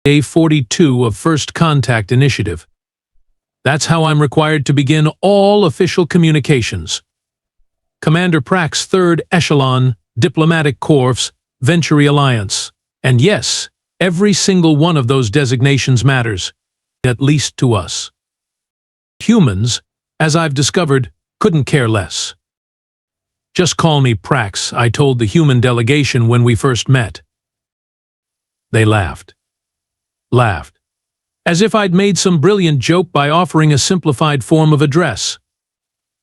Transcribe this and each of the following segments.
Day 42 of First Contact Initiative. That's how I'm required to begin all official communications. Commander Praxx, 3rd Echelon, Diplomatic Corps, Venturi Alliance. And yes, every single one of those designations matters, at least to us. Humans, as I've discovered, couldn't care less. Just call me Praxx, I told the human delegation when we first met. They laughed. As if I'd made some brilliant joke by offering a simplified form of address.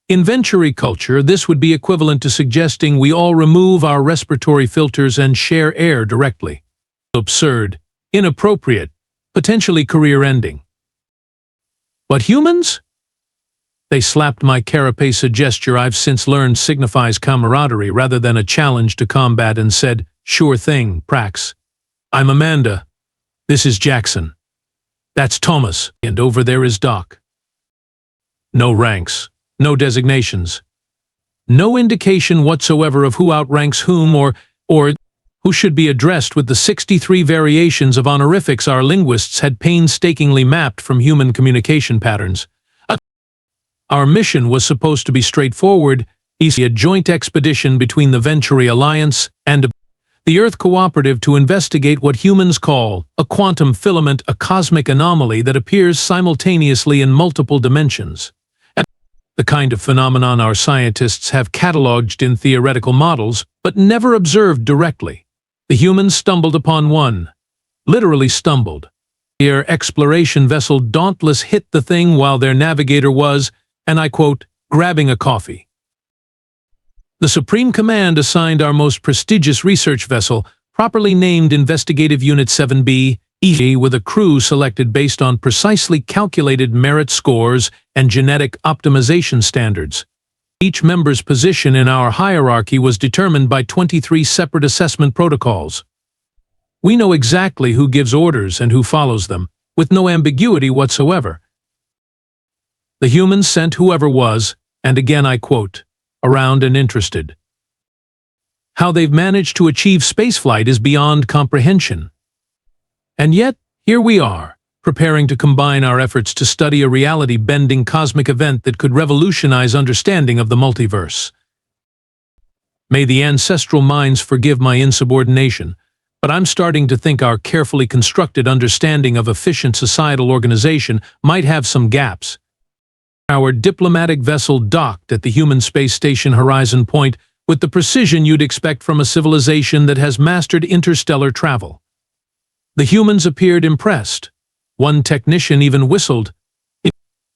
In Venturi culture, this would be equivalent to suggesting we all remove our respiratory filters and share air directly. Absurd, inappropriate, potentially career-ending. But humans? They slapped my carapace, a gesture I've since learned signifies camaraderie rather than a challenge to combat, and said, "Sure thing, Praxx. I'm Amanda. This is Jackson. That's Thomas, and over there is Doc." No ranks, no designations, no indication whatsoever of who outranks whom or who should be addressed with the 63 variations of honorifics our linguists had painstakingly mapped from human communication patterns. Our mission was supposed to be straightforward, a joint expedition between the Venturi Alliance and the Earth Cooperative to investigate what humans call a quantum filament, a cosmic anomaly that appears simultaneously in multiple dimensions. The kind of phenomenon our scientists have cataloged in theoretical models, but never observed directly. The humans stumbled upon one. Literally stumbled. Their exploration vessel Dauntless hit the thing while their navigator was, and I quote, grabbing a coffee. The Supreme Command assigned our most prestigious research vessel, properly named Investigative Unit 7B, with a crew selected based on precisely calculated merit scores and genetic optimization standards. Each member's position in our hierarchy was determined by 23 separate assessment protocols. We know exactly who gives orders and who follows them, with no ambiguity whatsoever. The humans sent whoever was, and again I quote, around and interested. How they've managed to achieve spaceflight is beyond comprehension. And yet, here we are, preparing to combine our efforts to study a reality-bending cosmic event that could revolutionize understanding of the multiverse. May the ancestral minds forgive my insubordination, but I'm starting to think our carefully constructed understanding of efficient societal organization might have some gaps. Our diplomatic vessel docked at the human space station Horizon Point with the precision you'd expect from a civilization that has mastered interstellar travel. The humans appeared impressed. One technician even whistled.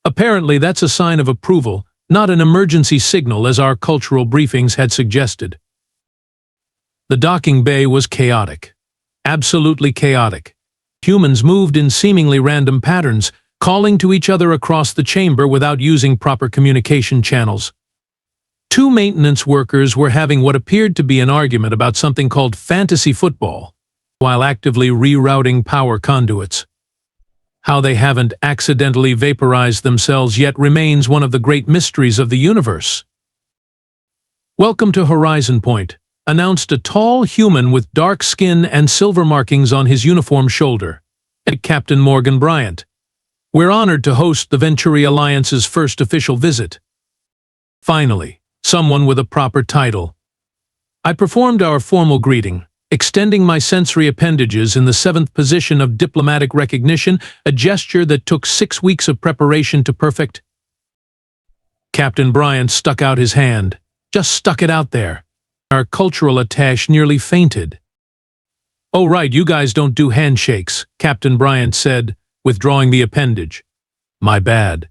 Apparently that's a sign of approval, not an emergency signal as our cultural briefings had suggested. The docking bay was chaotic. Absolutely chaotic. Humans moved in seemingly random patterns, calling to each other across the chamber without using proper communication channels. Two maintenance workers were having what appeared to be an argument about something called fantasy football, while actively rerouting power conduits. How they haven't accidentally vaporized themselves yet remains one of the great mysteries of the universe. "Welcome to Horizon Point," announced a tall human with dark skin and silver markings on his uniform shoulder. Captain Morgan Bryant. "We're honored to host the Venturi Alliance's first official visit." Finally, someone with a proper title. I performed our formal greeting, extending my sensory appendages in the 7th position of diplomatic recognition, a gesture that took 6 weeks of preparation to perfect. Captain Bryant stuck out his hand, just stuck it out there. Our cultural attaché nearly fainted. "Oh right, you guys don't do handshakes," Captain Bryant said, withdrawing the appendage. "My bad."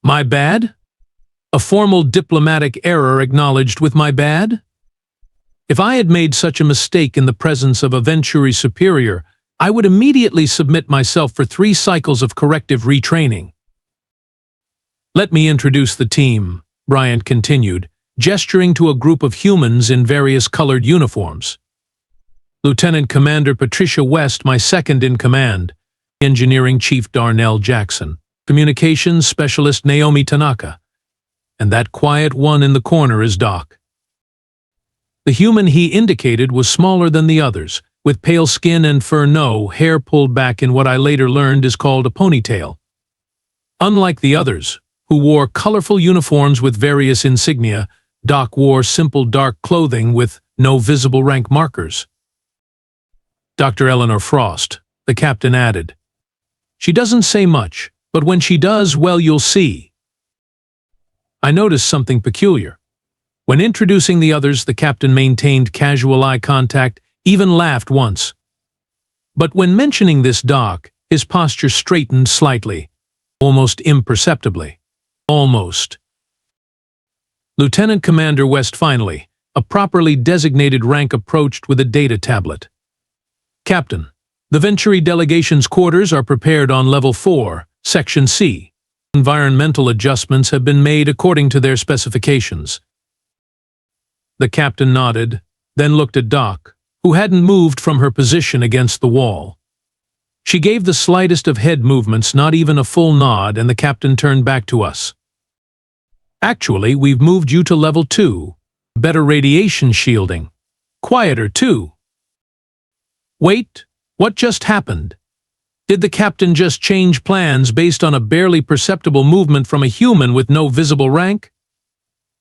My bad? A formal diplomatic error acknowledged with my bad? If I had made such a mistake in the presence of a Venturi superior, I would immediately submit myself for 3 cycles of corrective retraining. "Let me introduce the team," Bryant continued, gesturing to a group of humans in various colored uniforms. "Lieutenant Commander Patricia West, my second in command. Engineering Chief Darnell Jackson. Communications Specialist Naomi Tanaka. And that quiet one in the corner is Doc." The human he indicated was smaller than the others, with pale skin and fur, no hair, pulled back in what I later learned is called a ponytail. Unlike the others, who wore colorful uniforms with various insignia, Doc wore simple dark clothing with no visible rank markers. Dr. Eleanor Frost, the captain added. She doesn't say much, but when she does, well, you'll see. I noticed something peculiar. When introducing the others, the captain maintained casual eye contact, even laughed once. But when mentioning this Doc, his posture straightened slightly, almost imperceptibly. Almost. Lieutenant Commander West finally, a properly designated rank, approached with a data tablet. Captain, the Venturi delegation's quarters are prepared on Level 4, Section C. Environmental adjustments have been made according to their specifications. The captain nodded, then looked at Doc, who hadn't moved from her position against the wall. She gave the slightest of head movements, not even a full nod, and the captain turned back to us. Actually, we've moved you to Level 2. Better radiation shielding. Quieter, too. Wait, what just happened? Did the captain just change plans based on a barely perceptible movement from a human with no visible rank?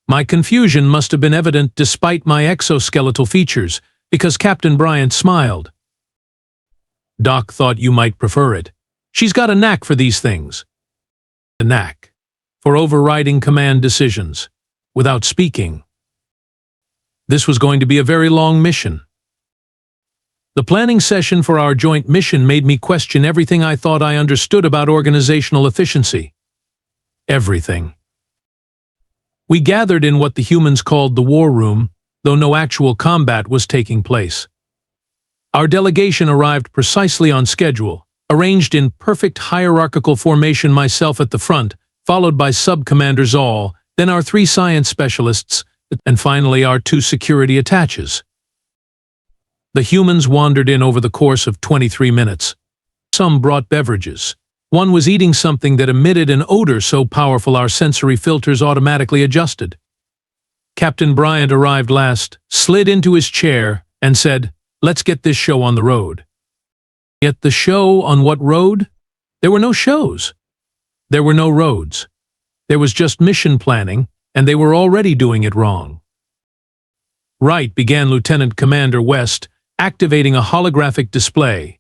My confusion must have been evident despite my exoskeletal features, because Captain Bryant smiled. Doc thought you might prefer it. She's got a knack for these things. A knack for overriding command decisions, without speaking. This was going to be a very long mission. The planning session for our joint mission made me question everything I thought I understood about organizational efficiency. Everything. We gathered in what the humans called the war room, though no actual combat was taking place. Our delegation arrived precisely on schedule, arranged in perfect hierarchical formation, myself at the front, followed by sub-commanders all, then our 3 science specialists, and finally our 2 security attaches. The humans wandered in over the course of 23 minutes. Some brought beverages. One was eating something that emitted an odor so powerful our sensory filters automatically adjusted. Captain Bryant arrived last, slid into his chair, and said, "Let's get this show on the road." Yet the show on what road? There were no shows. There were no roads. There was just mission planning, and they were already doing it wrong. Right, began Lieutenant Commander West, activating a holographic display.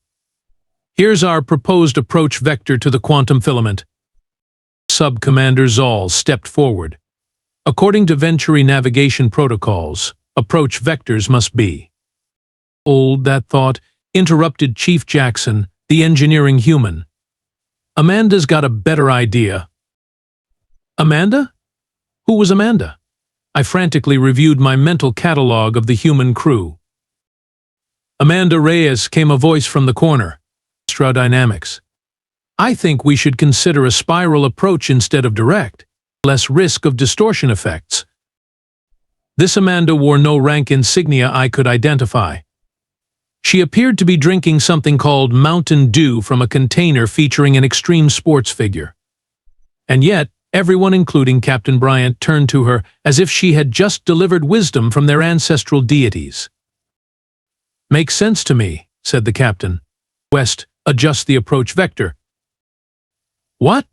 Here's our proposed approach vector to the quantum filament. Sub-Commander Zoll stepped forward. According to Venturi navigation protocols, approach vectors must be. Old, that thought, interrupted Chief Jackson, the engineering human. Amanda's got a better idea. Amanda? Who was Amanda? I frantically reviewed my mental catalog of the human crew. Amanda Reyes, came a voice from the corner. Dynamics. I think we should consider a spiral approach instead of direct, less risk of distortion effects. This Amanda wore no rank insignia I could identify. She appeared to be drinking something called Mountain Dew from a container featuring an extreme sports figure. And yet, everyone, including Captain Bryant, turned to her as if she had just delivered wisdom from their ancestral deities. "Makes sense to me," said the captain. "West, adjust the approach vector." "What?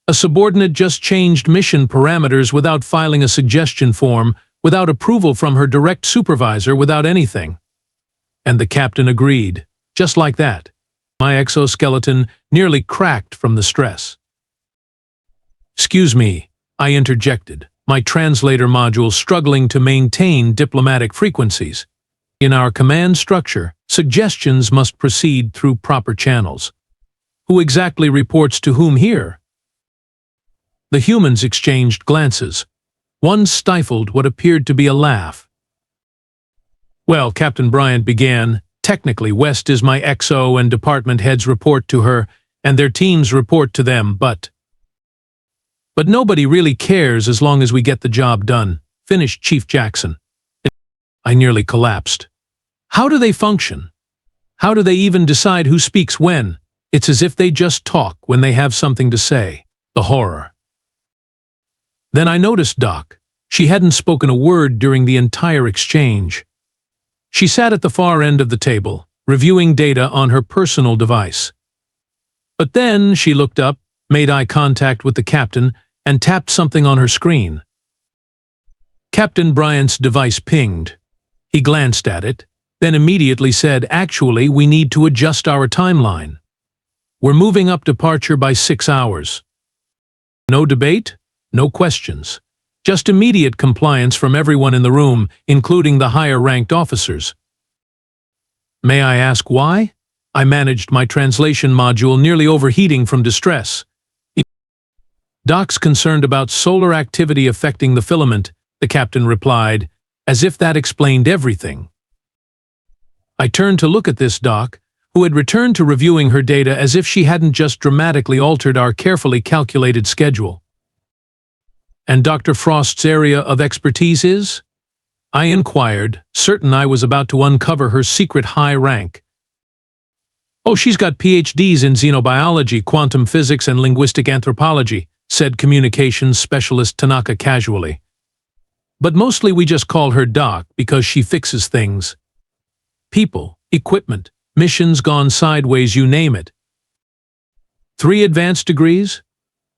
A subordinate just changed mission parameters without filing a suggestion form, without approval from her direct supervisor, without anything." And the captain agreed, just like that. My exoskeleton nearly cracked from the stress. "Excuse me," I interjected, my translator module struggling to maintain diplomatic frequencies. "In our command structure, suggestions must proceed through proper channels. Who exactly reports to whom here?" The humans exchanged glances. One stifled what appeared to be a laugh. "Well," Captain Bryant began, "technically West is my XO and department heads report to her, and their teams report to them, but nobody really cares as long as we get the job done," finished Chief Jackson. I nearly collapsed. How do they function? How do they even decide who speaks when? It's as if they just talk when they have something to say. The horror. Then I noticed Doc. She hadn't spoken a word during the entire exchange. She sat at the far end of the table, reviewing data on her personal device. But then she looked up, made eye contact with the captain, and tapped something on her screen. Captain Bryant's device pinged. He glanced at it, then immediately said, "Actually, we need to adjust our timeline. We're moving up departure by 6 hours." No debate, no questions. Just immediate compliance from everyone in the room, including the higher-ranked officers. May I ask why? I managed my translation module nearly overheating from distress. "Doc's concerned about solar activity affecting the filament," the captain replied, as if that explained everything. I turned to look at this Doc, who had returned to reviewing her data as if she hadn't just dramatically altered our carefully calculated schedule. "And Dr. Frost's area of expertise is?" I inquired, certain I was about to uncover her secret high rank. "Oh, she's got PhDs in xenobiology, quantum physics, and linguistic anthropology," said communications specialist Tanaka casually. "But mostly we just call her Doc because she fixes things. People, equipment, missions gone sideways, you name it." 3 advanced degrees?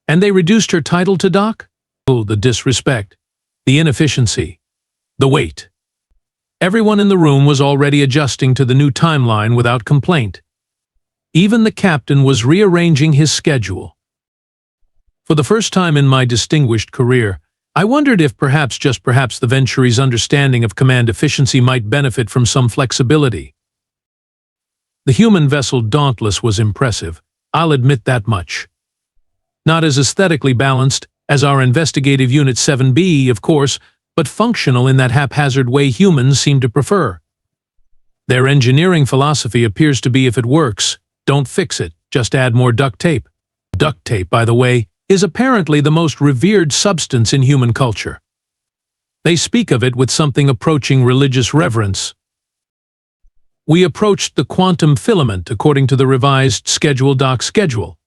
And they reduced her title to Doc? Oh, the disrespect, the inefficiency, the wait. Everyone in the room was already adjusting to the new timeline without complaint. Even the captain was rearranging his schedule. For the first time in my distinguished career, I wondered if just perhaps the Venturi's understanding of command efficiency might benefit from some flexibility. The human vessel Dauntless was impressive, I'll admit that much. Not as aesthetically balanced as our investigative Unit 7B, of course, but functional in that haphazard way humans seem to prefer. Their engineering philosophy appears to be, if it works, don't fix it, just add more duct tape. Duct tape, by the way, is apparently the most revered substance in human culture. They speak of it with something approaching religious reverence. We approached the quantum filament according to the revised Doc schedule.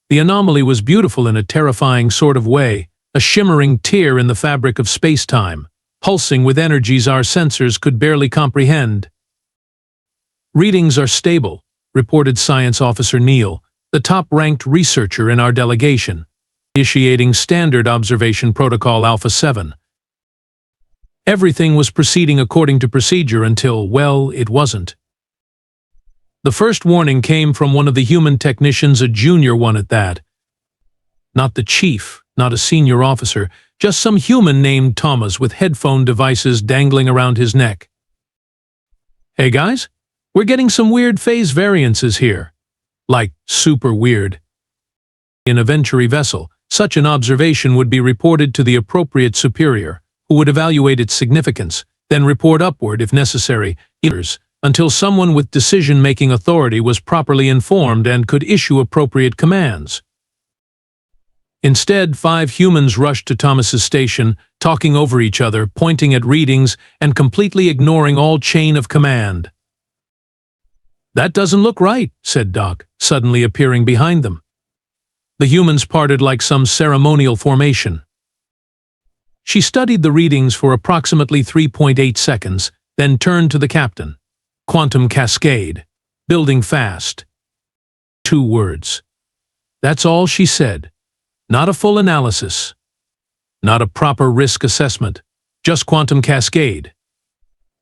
The anomaly was beautiful in a terrifying sort of way, a shimmering tear in the fabric of space-time, pulsing with energies our sensors could barely comprehend. "Readings are stable," reported Science Officer Neil, the top-ranked researcher in our delegation, initiating Standard Observation Protocol Alpha 7. Everything was proceeding according to procedure until, well, it wasn't. The first warning came from one of the human technicians, a junior one at that. Not the chief, not a senior officer, just some human named Thomas with headphone devices dangling around his neck. "Hey guys, we're getting some weird phase variances here. Like, super weird." In a Venturi vessel, such an observation would be reported to the appropriate superior, who would evaluate its significance, then report upward if necessary, until someone with decision-making authority was properly informed and could issue appropriate commands. Instead, 5 humans rushed to Thomas's station, talking over each other, pointing at readings, and completely ignoring all chain of command. "That doesn't look right," said Doc, suddenly appearing behind them. The humans parted like some ceremonial formation. She studied the readings for approximately 3.8 seconds, then turned to the captain. "Quantum cascade. Building fast." 2 words. That's all she said. Not a full analysis. Not a proper risk assessment. Just quantum cascade.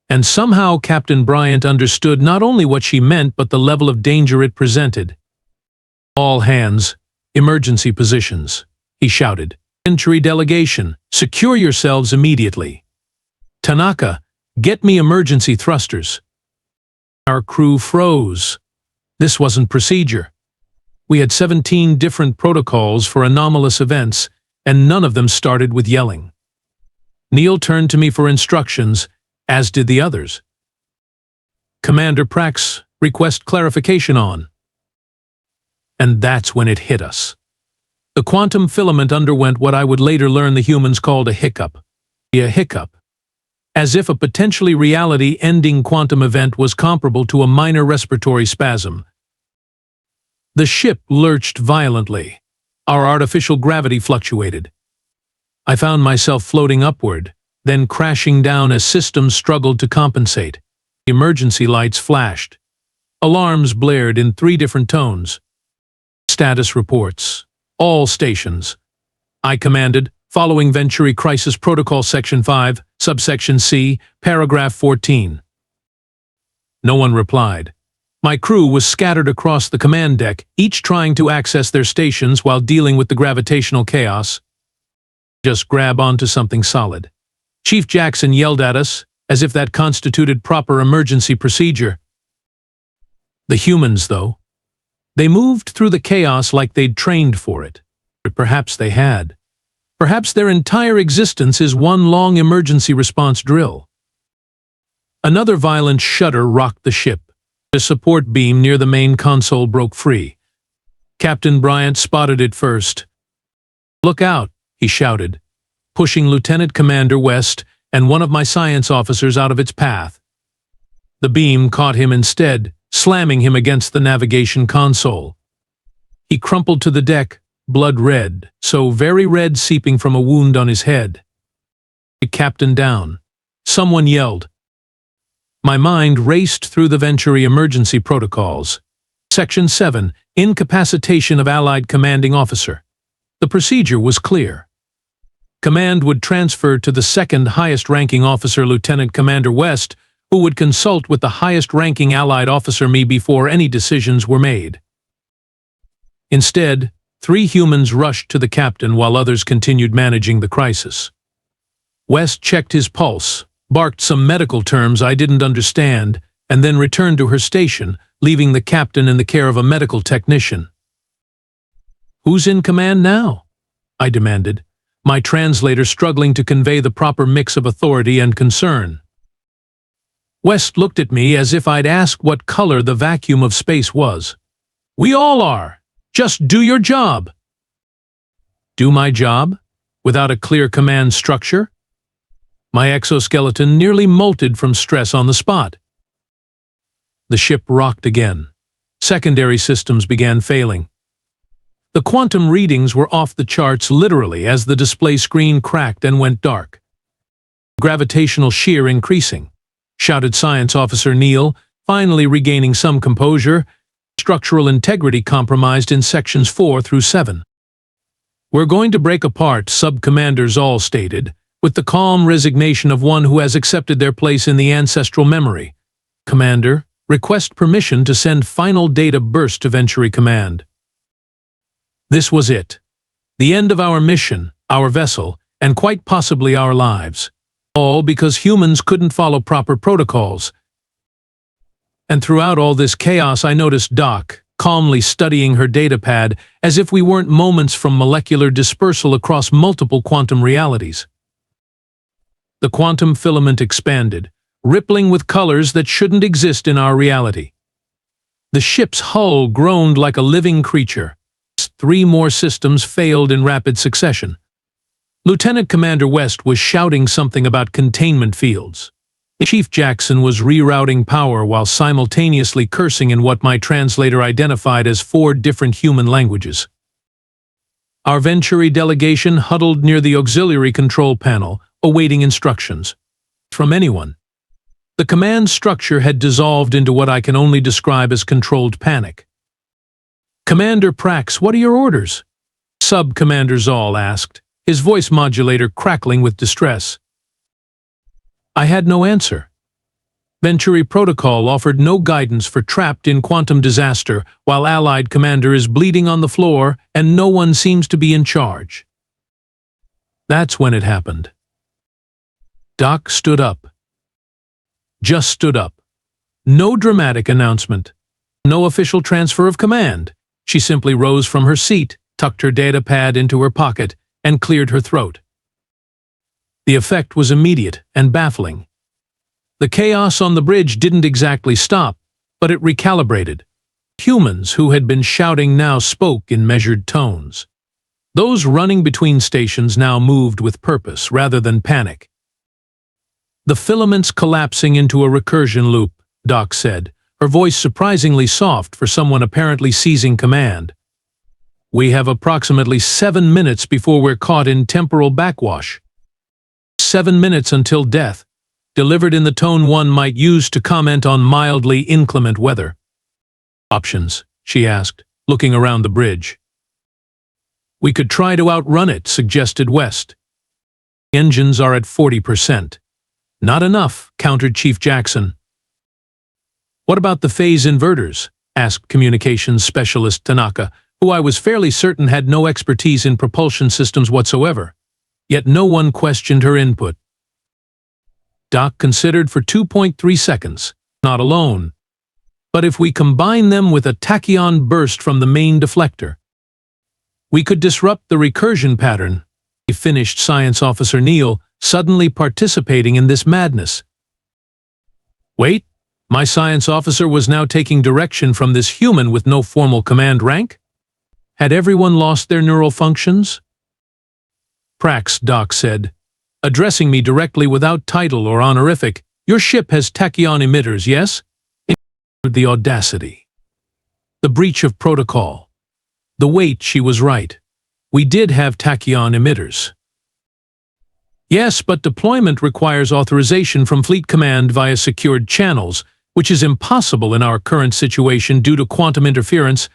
And somehow Captain Bryant understood not only what she meant but the level of danger it presented. "All hands, emergency positions," he shouted. "Venturi delegation, secure yourselves immediately. Tanaka, get me emergency thrusters." Our crew froze. This wasn't procedure. We had 17 different protocols for anomalous events, and none of them started with yelling. Neil turned to me for instructions, as did the others. "Commander Praxx, request clarification on." And that's when it hit us. The quantum filament underwent what I would later learn the humans called a hiccup. A hiccup. As if a potentially reality-ending quantum event was comparable to a minor respiratory spasm. The ship lurched violently. Our artificial gravity fluctuated. I found myself floating upward, then crashing down as systems struggled to compensate. Emergency lights flashed. Alarms blared in 3 different tones. Status reports. All stations. I commanded, following Venturi Crisis Protocol Section 5, Subsection C, Paragraph 14. No one replied. My crew was scattered across the command deck, each trying to access their stations while dealing with the gravitational chaos. Just grab onto something solid. Chief Jackson yelled at us, as if that constituted proper emergency procedure. The humans, though, they moved through the chaos like they'd trained for it. But perhaps they had. Perhaps their entire existence is one long emergency response drill. Another violent shudder rocked the ship. The support beam near the main console broke free. Captain Bryant spotted it first. "Look out," he shouted, pushing Lieutenant Commander West and one of my science officers out of its path. The beam caught him instead, slamming him against the navigation console. He crumpled to the deck, blood red, so very red seeping from a wound on his head. The captain down. Someone yelled. My mind raced through the Venturi emergency protocols. Section 7, Incapacitation of Allied Commanding Officer. The procedure was clear. Command would transfer to the second highest-ranking officer, Lieutenant Commander West, who would consult with the highest-ranking Allied officer, me, before any decisions were made. Instead, 3 humans rushed to the captain while others continued managing the crisis. West checked his pulse, barked some medical terms I didn't understand, and then returned to her station, leaving the captain in the care of a medical technician. "Who's in command now?" I demanded, my translator struggling to convey the proper mix of authority and concern. West looked at me as if I'd asked what color the vacuum of space was. "We all are. Just do your job." Do my job? Without a clear command structure? My exoskeleton nearly molted from stress on the spot. The ship rocked again. Secondary systems began failing. The quantum readings were off the charts literally as the display screen cracked and went dark. Gravitational shear increasing, shouted Science Officer Neal, finally regaining some composure. Structural integrity compromised in sections 4 through 7. "We're going to break apart," sub-commanders all stated, with the calm resignation of one who has accepted their place in the ancestral memory. "Commander, request permission to send final data burst to Venturi Command." This was it. The end of our mission, our vessel, and quite possibly our lives. All because humans couldn't follow proper protocols. And throughout all this chaos, I noticed Doc, calmly studying her datapad as if we weren't moments from molecular dispersal across multiple quantum realities. The quantum filament expanded, rippling with colors that shouldn't exist in our reality. The ship's hull groaned like a living creature. 3 more systems failed in rapid succession. Lieutenant Commander West was shouting something about containment fields. Chief Jackson was rerouting power while simultaneously cursing in what my translator identified as 4 different human languages. Our Venturi delegation huddled near the auxiliary control panel, awaiting instructions. From anyone. The command structure had dissolved into what I can only describe as controlled panic. "Commander Praxx, what are your orders?" Sub-Commander Zoll asked, his voice modulator crackling with distress. I had no answer. Venturi Protocol offered no guidance for trapped in quantum disaster while Allied Commander is bleeding on the floor and no one seems to be in charge. That's when it happened. Doc stood up. Just stood up. No dramatic announcement. No official transfer of command. She simply rose from her seat, tucked her datapad into her pocket, and cleared her throat. The effect was immediate and baffling. The chaos on the bridge didn't exactly stop, but it recalibrated. Humans who had been shouting now spoke in measured tones. Those running between stations now moved with purpose rather than panic. "The filaments collapsing into a recursion loop," Doc said, her voice surprisingly soft for someone apparently seizing command. "We have approximately 7 minutes before we're caught in temporal backwash. 7 minutes until death," delivered in the tone one might use to comment on mildly inclement weather. Options, she asked, looking around the bridge. We could try to outrun it, suggested West. Engines are at 40%. Not enough, countered Chief Jackson. What about the phase inverters? Asked communications specialist Tanaka, who I was fairly certain had no expertise in propulsion systems whatsoever. Yet no one questioned her input. Doc considered for 2.3 seconds. Not alone. But if we combine them with a tachyon burst from the main deflector, we could disrupt the recursion pattern, finished Science Officer Neal, suddenly participating in this madness. Wait, my science officer was now taking direction from this human with no formal command rank? Had everyone lost their neural functions? Praxx, Doc said, addressing me directly without title or honorific. Your ship has tachyon emitters, yes? The audacity. The breach of protocol. The wait, she was right. We did have tachyon emitters. Yes, but deployment requires authorization from Fleet Command via secured channels, which is impossible in our current situation due to quantum interference,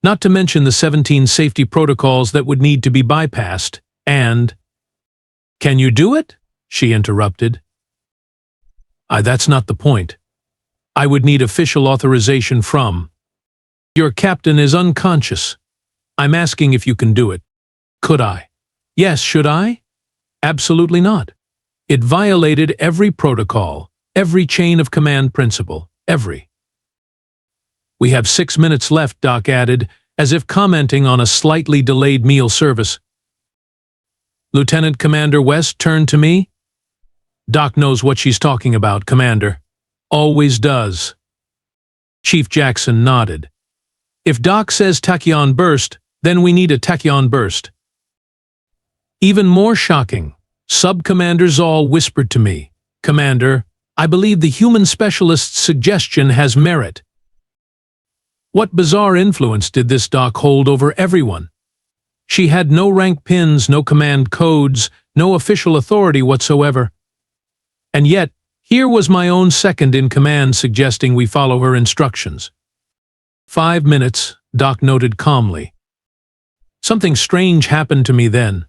not to mention the 17 safety protocols that would need to be bypassed, and… Can you do it? She interrupted. That's not the point. I would need official authorization from… Your captain is unconscious. I'm asking if you can do it. Could I? Yes, should I? Absolutely not. It violated every protocol, every chain of command principle, every… We have 6 minutes left, Doc added, as if commenting on a slightly delayed meal service. Lieutenant Commander West turned to me. Doc knows what she's talking about, Commander. Always does. Chief Jackson nodded. If Doc says tachyon burst, then we need a tachyon burst. Even more shocking, Sub-Commander Zoll whispered to me, Commander, I believe the human specialist's suggestion has merit. What bizarre influence did this Doc hold over everyone? She had no rank pins, no command codes, no official authority whatsoever. And yet, here was my own second-in-command suggesting we follow her instructions. 5 minutes, Doc noted calmly. Something strange happened to me then.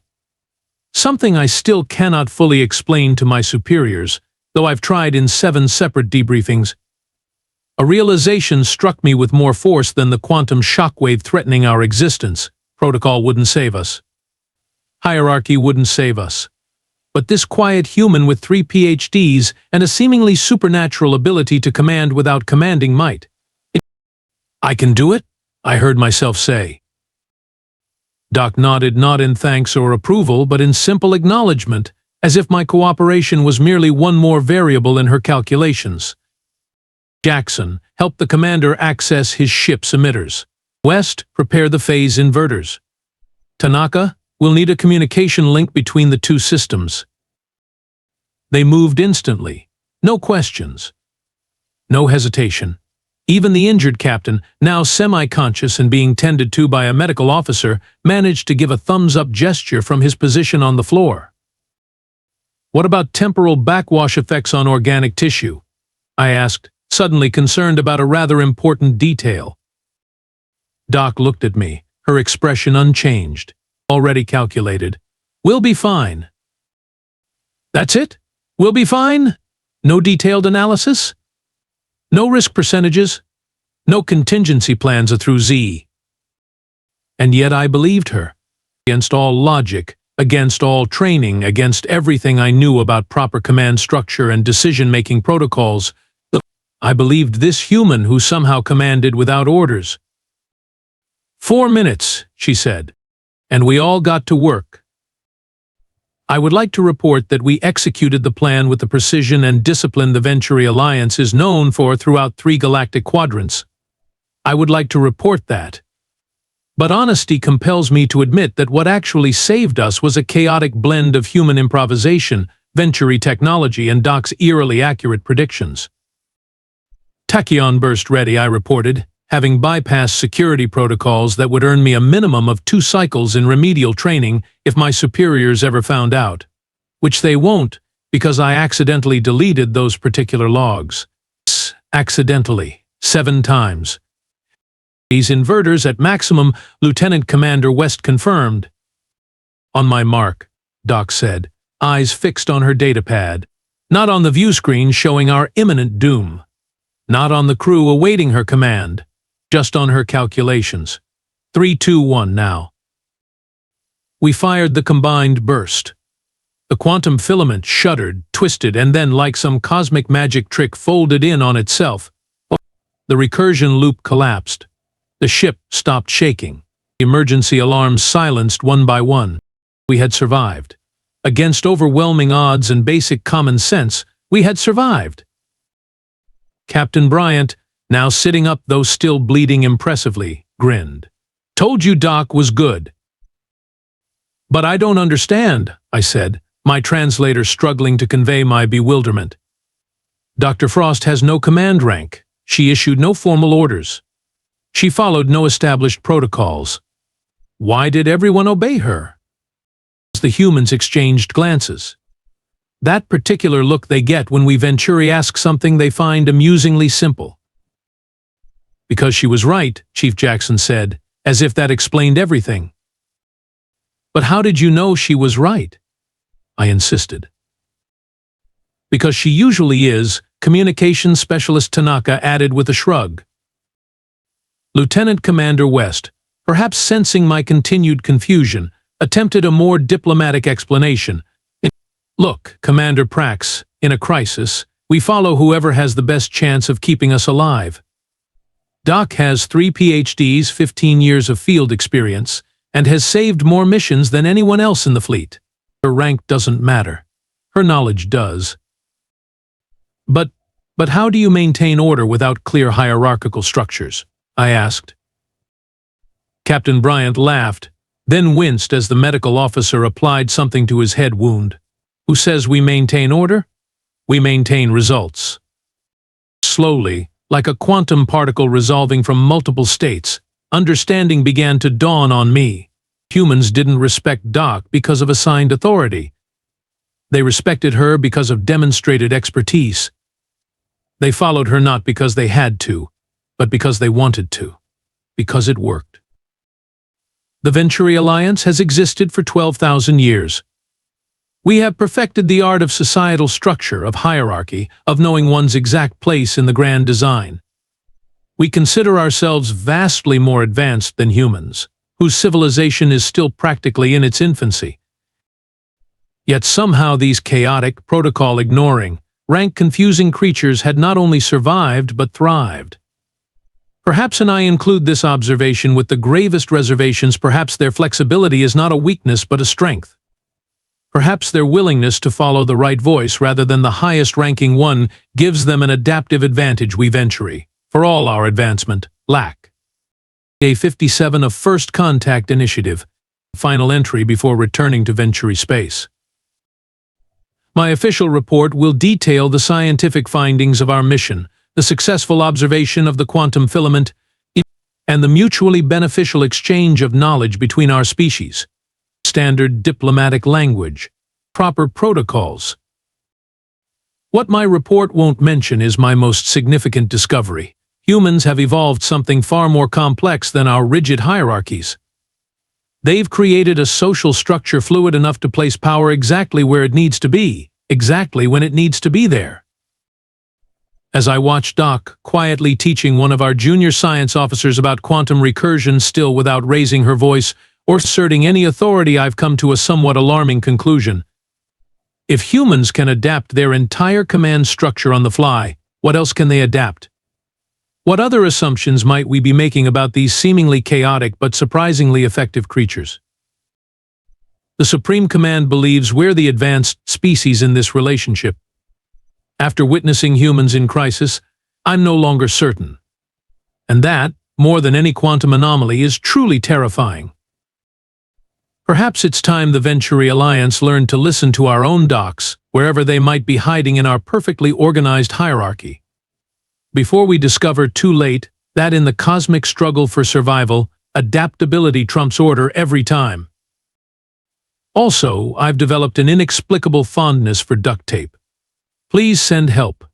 Something I still cannot fully explain to my superiors, though I've tried in 7 separate debriefings. A realization struck me with more force than the quantum shockwave threatening our existence. Protocol wouldn't save us. Hierarchy wouldn't save us. But this quiet human with 3 PhDs and a seemingly supernatural ability to command without commanding might. I can do it, I heard myself say. Doc nodded, not in thanks or approval, but in simple acknowledgement, as if my cooperation was merely one more variable in her calculations. Jackson helped the commander access his ship's emitters. West, prepare the phase inverters. Tanaka, we'll need a communication link between the 2 systems. They moved instantly. No questions. No hesitation. Even the injured captain, now semi-conscious and being tended to by a medical officer, managed to give a thumbs-up gesture from his position on the floor. What about temporal backwash effects on organic tissue? I asked, suddenly concerned about a rather important detail. Doc looked at me, her expression unchanged. Already calculated. We'll be fine. That's it? We'll be fine? No detailed analysis? No risk percentages? No contingency plans through Z? And yet I believed her. Against all logic, against all training, against everything I knew about proper command structure and decision-making protocols, I believed this human who somehow commanded without orders. 4 minutes, she said, and we all got to work. I would like to report that we executed the plan with the precision and discipline the Venturi Alliance is known for throughout 3 galactic quadrants. I would like to report that. But honesty compels me to admit that what actually saved us was a chaotic blend of human improvisation, Venturi technology, and Doc's eerily accurate predictions. Tachyon burst ready, I reported, having bypassed security protocols that would earn me a minimum of 2 cycles in remedial training if my superiors ever found out. Which they won't, because I accidentally deleted those particular logs. Accidentally. 7 times. These inverters at maximum, Lieutenant Commander West confirmed. On my mark, Doc said, eyes fixed on her datapad, not on the view screen showing our imminent doom, not on the crew awaiting her command, just on her calculations. 3, 2, 1 now. We fired the combined burst. The quantum filament shuddered, twisted, and then, like some cosmic magic trick, folded in on itself. The recursion loop collapsed. The ship stopped shaking. Emergency alarms silenced one by one. We had survived. Against overwhelming odds and basic common sense, we had survived. Captain Bryant, now sitting up though still bleeding impressively, grinned. Told you Doc was good. But I don't understand, I said, my translator struggling to convey my bewilderment. Dr. Frost has no command rank. She issued no formal orders. She followed no established protocols. Why did everyone obey her? The humans exchanged glances. That particular look they get when we Venturi ask something they find amusingly simple. Because she was right, Chief Jackson said, as if that explained everything. But how did you know she was right? I insisted. Because she usually is, Communications Specialist Tanaka added with a shrug. Lieutenant Commander West, perhaps sensing my continued confusion, attempted a more diplomatic explanation. Look, Commander Praxx, in a crisis, we follow whoever has the best chance of keeping us alive. Doc has 3 PhDs, 15 years of field experience, and has saved more missions than anyone else in the fleet. Her rank doesn't matter. Her knowledge does. But how do you maintain order without clear hierarchical structures? I asked. Captain Bryant laughed, then winced as the medical officer applied something to his head wound. Who says we maintain order? We maintain results. Slowly, like a quantum particle resolving from multiple states, understanding began to dawn on me. Humans didn't respect Doc because of assigned authority. They respected her because of demonstrated expertise. They followed her not because they had to, but because they wanted to, because it worked. The Venturi Alliance has existed for 12,000 years. We have perfected the art of societal structure, of hierarchy, of knowing one's exact place in the grand design. We consider ourselves vastly more advanced than humans, whose civilization is still practically in its infancy. Yet somehow these chaotic, protocol-ignoring, rank-confusing creatures had not only survived but thrived. Perhaps, and I include this observation with the gravest reservations, perhaps their flexibility is not a weakness but a strength. Perhaps their willingness to follow the right voice rather than the highest-ranking one gives them an adaptive advantage we Venturi, for all our advancement, lack. A-57 of First Contact Initiative, final entry before returning to Venturi space. My official report will detail the scientific findings of our mission, the successful observation of the quantum filament, and the mutually beneficial exchange of knowledge between our species. Standard diplomatic language, proper protocols. What my report won't mention is my most significant discovery. Humans have evolved something far more complex than our rigid hierarchies. They've created a social structure fluid enough to place power exactly where it needs to be, exactly when it needs to be there. As I watched Doc quietly teaching one of our junior science officers about quantum recursion, still without raising her voice or asserting any authority, I've come to a somewhat alarming conclusion. If humans can adapt their entire command structure on the fly, what else can they adapt? What other assumptions might we be making about these seemingly chaotic but surprisingly effective creatures? The Supreme Command believes we're the advanced species in this relationship. After witnessing humans in crisis, I'm no longer certain. And that, more than any quantum anomaly, is truly terrifying. Perhaps it's time the Venturi Alliance learned to listen to our own docs, wherever they might be hiding in our perfectly organized hierarchy. Before we discover too late that in the cosmic struggle for survival, adaptability trumps order every time. Also, I've developed an inexplicable fondness for duct tape. Please send help.